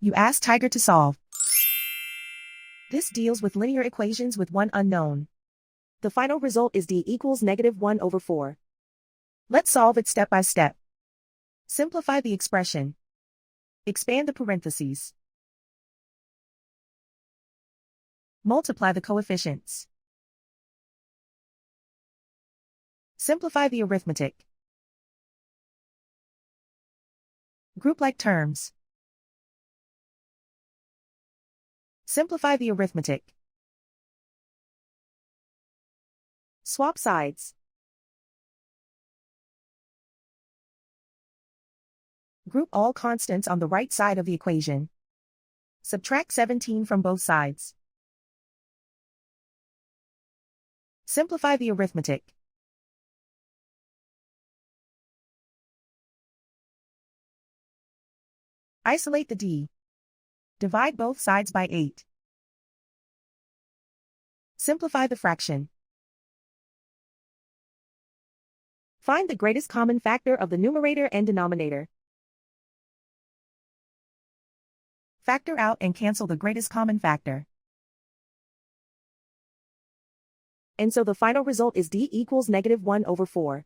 You ask Tiger to solve. This deals with linear equations with one unknown. The final result is d equals -1/4. Let's solve it step by step. Simplify the expression. Expand the parentheses. Multiply the coefficients. Simplify the arithmetic. Group like terms. Simplify the arithmetic. Swap sides. Group all constants on the right side of the equation. Subtract 17 from both sides. Simplify the arithmetic. Isolate the d. Divide both sides by 8. Simplify the fraction. Find the greatest common factor of the numerator and denominator. Factor out and cancel the greatest common factor. And so the final result is d equals -1/4.